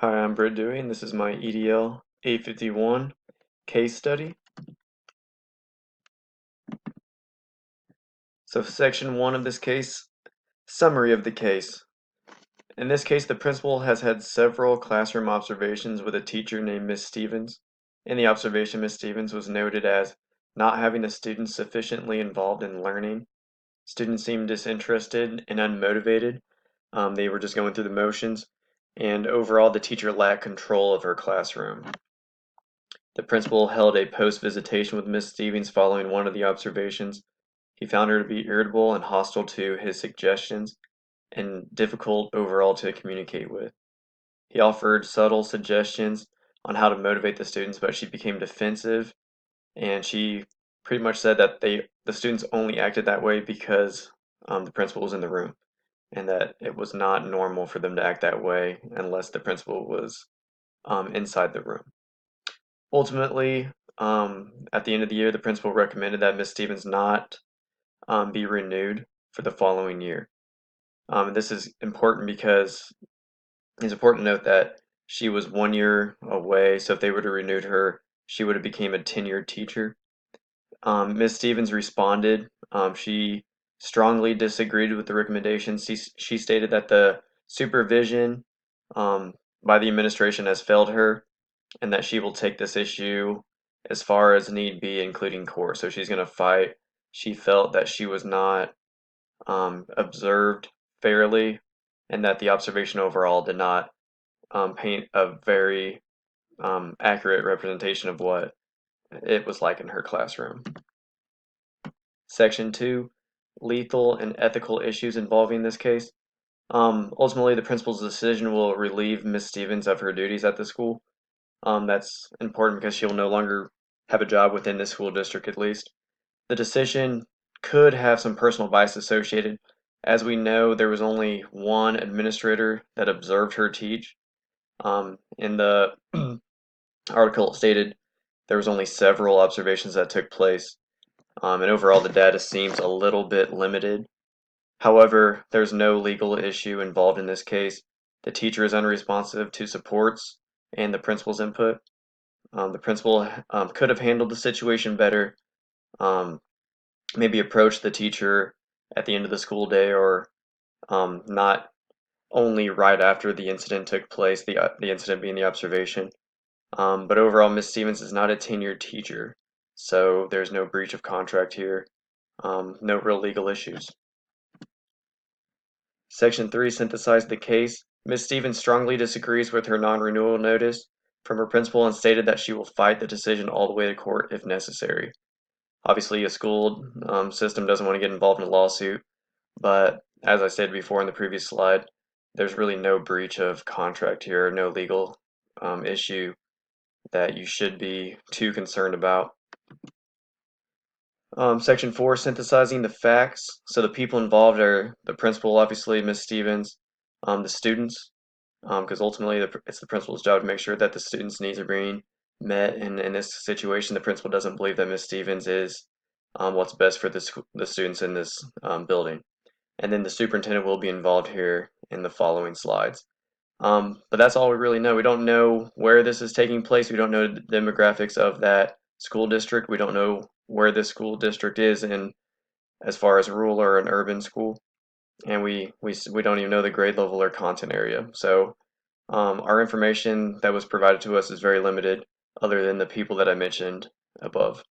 Hi, I'm Britt Dewey, and this is my EDL 851 case study. So, section 1 of this case, summary of the case. In this case, the principal has had several classroom observations with a teacher named Miss Stevens. In the observation, Miss Stevens was noted as not having the students sufficiently involved in learning. Students seemed disinterested and unmotivated. They were just going through the motions, and overall, the teacher lacked control of her classroom. The principal held a post-visitation with Miss Stevens following one of the observations. He found her to be irritable and hostile to his suggestions and difficult overall to communicate with. He offered subtle suggestions on how to motivate the students, but she became defensive, and she pretty much said that the students only acted that way because the principal was in the room, and that it was not normal for them to act that way unless the principal was inside the room. Ultimately, at the end of the year, the principal recommended that Miss Stevens not be renewed for the following year. This is important because it's important to note that she was 1 year away, so if they would have renewed her, she would have became a tenured teacher. Ms. Stevens responded. She strongly disagreed with the recommendations. She stated that the supervision um, by the administration has failed her, and that she will take this issue as far as need be, including court. So she's going to fight. She felt that she was not observed fairly, and that the observation overall did not paint a very accurate representation of what it was like in her classroom. Section 2, lethal and ethical issues involving this case. Ultimately, the principal's decision will relieve Ms. Stevens of her duties at the school. That's important because she'll no longer have a job within the school district, at least. The decision could have some personal bias associated. As we know, there was only one administrator that observed her teach. In the article, it stated there was only several observations that took place, and overall the data seems a little bit limited. However, there's no legal issue involved in this case. The teacher is unresponsive to supports and the principal's input. The principal could have handled the situation better, um, maybe approached the teacher at the end of the school day, or not only right after the incident took place, the incident being the observation. But overall, Miss Stevens is not a tenured teacher, so there's no breach of contract here, no real legal issues. Section 3 synthesized the case. Ms. Stevens strongly disagrees with her non-renewal notice from her principal and stated that she will fight the decision all the way to court if necessary. Obviously, a school system doesn't want to get involved in a lawsuit, but as I said before in the previous slide, there's really no breach of contract here, no legal issue that you should be too concerned about. Section 4, synthesizing the facts. So the people involved are the principal, obviously, Ms. Stevens, the students, because ultimately it's the principal's job to make sure that the students' needs are being met. And in this situation, the principal doesn't believe that Ms. Stevens is what's best for the students in this building. And then the superintendent will be involved here in the following slides. But that's all we really know. We don't know where this is taking place. We don't know the demographics of that school district. We don't know where this school district is in as far as rural or an urban school, and we don't even know the grade level or content area. So our information that was provided to us is very limited, other than the people that I mentioned above.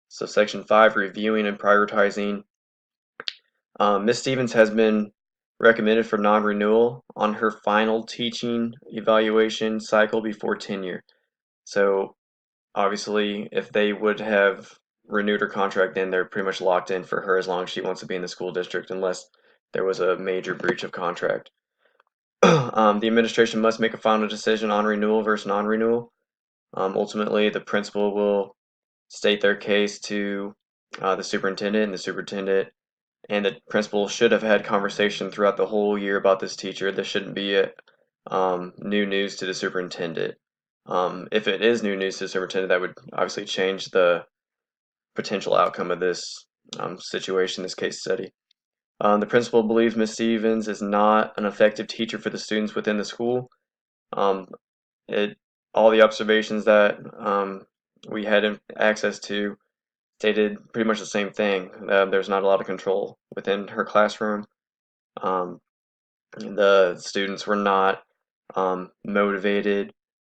So section 5, reviewing and prioritizing. Ms. Stevens has been recommended for non-renewal on her final teaching evaluation cycle before tenure. So obviously, if they would have renewed her contract, then they're pretty much locked in for her as long as she wants to be in the school district, unless there was a major breach of contract. The administration must make a final decision on renewal versus non-renewal. Ultimately, the principal will state their case to the superintendent, and the superintendent and the principal should have had conversation throughout the whole year about this teacher. This shouldn't be new news to the superintendent. If it is new news to the superintendent, that would obviously change the potential outcome of this situation, this case study. The principal believes Ms. Stevens is not an effective teacher for the students within the school, Um, it all the observations that we had access to stated pretty much the same thing. There's not a lot of control within her classroom. Um, the students were not motivated,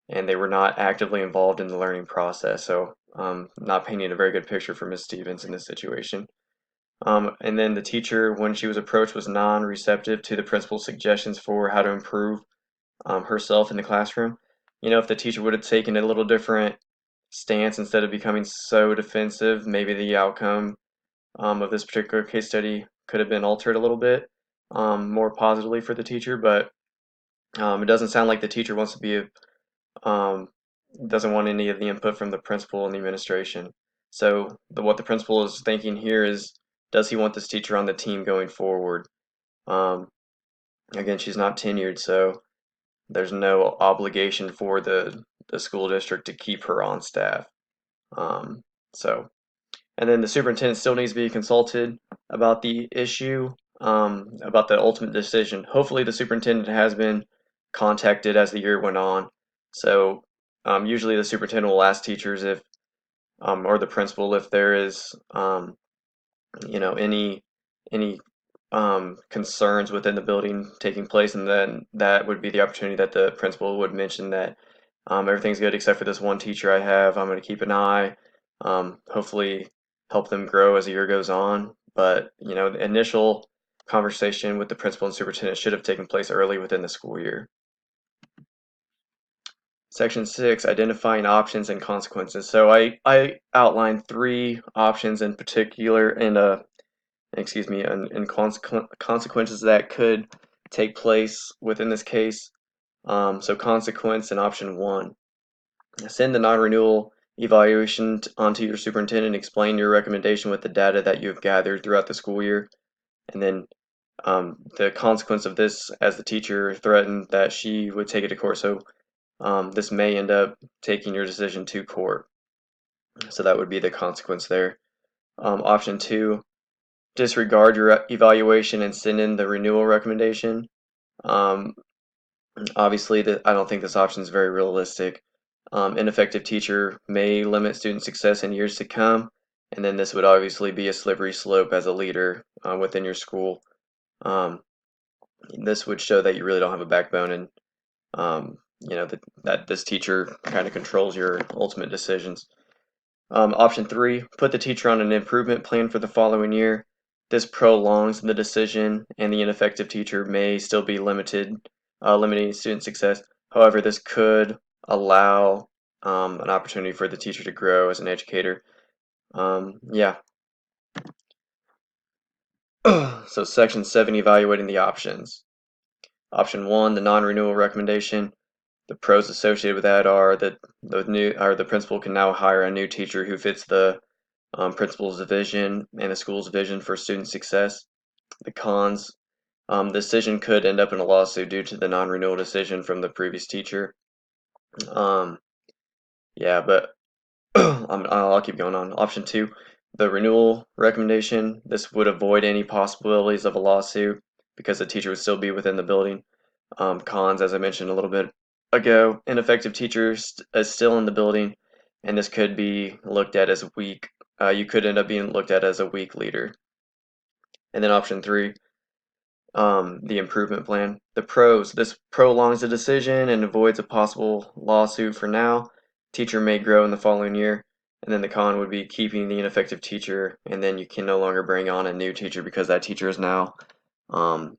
and they were not actively involved in the learning process. So, not painting a very good picture for Miss Stevens in this situation. And then the teacher, when she was approached, was non-receptive to the principal's suggestions for how to improve herself in the classroom. If the teacher would have taken a little different stance instead of becoming so defensive, maybe the outcome of this particular case study could have been altered a little bit more positively for the teacher. But it doesn't sound like the teacher wants to be um, doesn't want any of the input from the principal and the administration. So what the principal is thinking here is, does he want this teacher on the team going forward? Um, Again, she's not tenured, so there's no obligation for the school district to keep her on staff. Um, so, and then the superintendent still needs to be consulted about the issue, about the ultimate decision. Hopefully, the superintendent has been contacted as the year went on. So, usually the superintendent will ask teachers if, or the principal, if there is, any concerns within the building taking place, and then that would be the opportunity that the principal would mention that everything's good except for this one teacher I have. I'm going to keep an eye, hopefully help them grow as the year goes on. But the initial conversation with the principal and superintendent should have taken place early within the school year. Section 6, identifying options and consequences. So I outlined three options in particular, and consequences that could take place within this case. So consequence in option 1, send the non-renewal evaluation onto your superintendent, explain your recommendation with the data that you have gathered throughout the school year, and then the consequence of this, as the teacher threatened that she would take it to court. So this may end up taking your decision to court. So that would be the consequence there. Option 2, disregard your evaluation and send in the renewal recommendation. Um, Obviously, I don't think this option is very realistic. Ineffective teacher may limit student success in years to come, and then this would obviously be a slippery slope as a leader within your school. Um, this would show that you really don't have a backbone, and that this teacher kind of controls your ultimate decisions. Option 3, put the teacher on an improvement plan for the following year. This prolongs the decision, and the ineffective teacher may still be limiting student success. However, this could allow an opportunity for the teacher to grow as an educator. Yeah. So section 7, evaluating the options. Option 1, the non-renewal recommendation. The pros associated with that are that the principal can now hire a new teacher who fits the principal's vision and the school's vision for student success. The cons, the decision could end up in a lawsuit due to the non-renewal decision from the previous teacher. Um, yeah, but I'll keep going on. Option 2, the renewal recommendation. This would avoid any possibilities of a lawsuit because the teacher would still be within the building. Cons, as I mentioned a little bit ago, ineffective teachers is still in the building, and this could be looked at as weak. You could end up being looked at as a weak leader. And then option 3, the improvement plan. The pros, this prolongs the decision and avoids a possible lawsuit for now. Teacher may grow in the following year. And then the con would be keeping the ineffective teacher, and then you can no longer bring on a new teacher because that teacher is now um,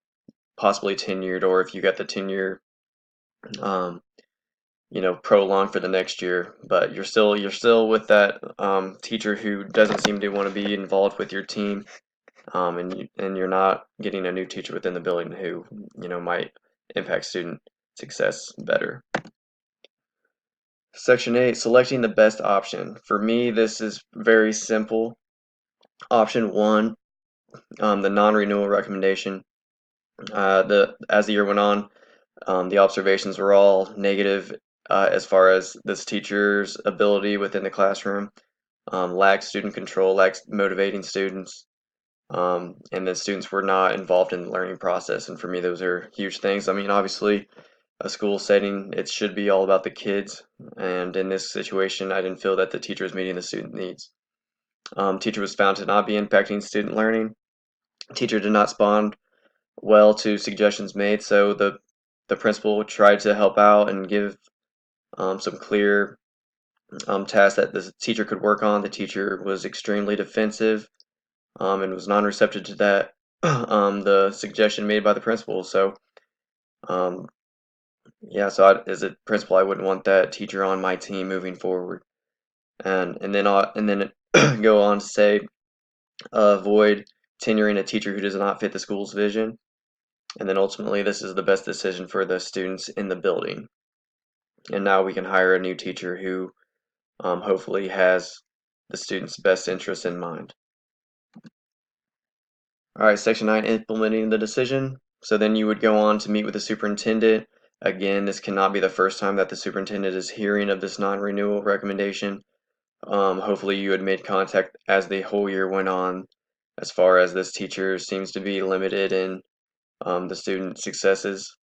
possibly tenured, or if you got the tenure um, prolonged for the next year, but you're still with that teacher who doesn't seem to want to be involved with your team, and you're not getting a new teacher within the building who might impact student success better. Section 8, selecting the best option. For me, this is very simple. Option 1, the non-renewal recommendation. As the year went on, the observations were all negative as far as this teacher's ability within the classroom, lacked student control, lacked motivating students, and the students were not involved in the learning process. And for me, those are huge things. I mean, obviously, a school setting, it should be all about the kids. And in this situation, I didn't feel that the teacher was meeting the student needs. Teacher was found to not be impacting student learning. Teacher did not respond well to suggestions made, so the principal tried to help out and give some clear tasks that the teacher could work on. The teacher was extremely defensive and was non-receptive to that the suggestion made by the principal. So um, yeah, so as a principal, I wouldn't want that teacher on my team moving forward. And then go on to say avoid tenuring a teacher who does not fit the school's vision. And then ultimately, this is the best decision for the students in the building. And now we can hire a new teacher who hopefully has the students' best interests in mind. All right, section 9, implementing the decision. So then you would go on to meet with the superintendent. Again, this cannot be the first time that the superintendent is hearing of this non-renewal recommendation. Hopefully you had made contact as the whole year went on, as far as this teacher seems to be limited in the student successes,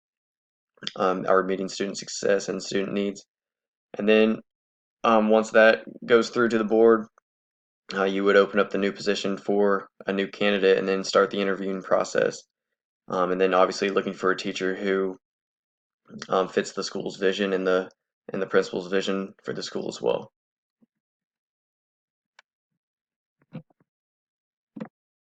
or meeting student success and student needs. And then once that goes through to the board, you would open up the new position for a new candidate and then start the interviewing process. And then obviously looking for a teacher who fits the school's vision and the principal's vision for the school as well.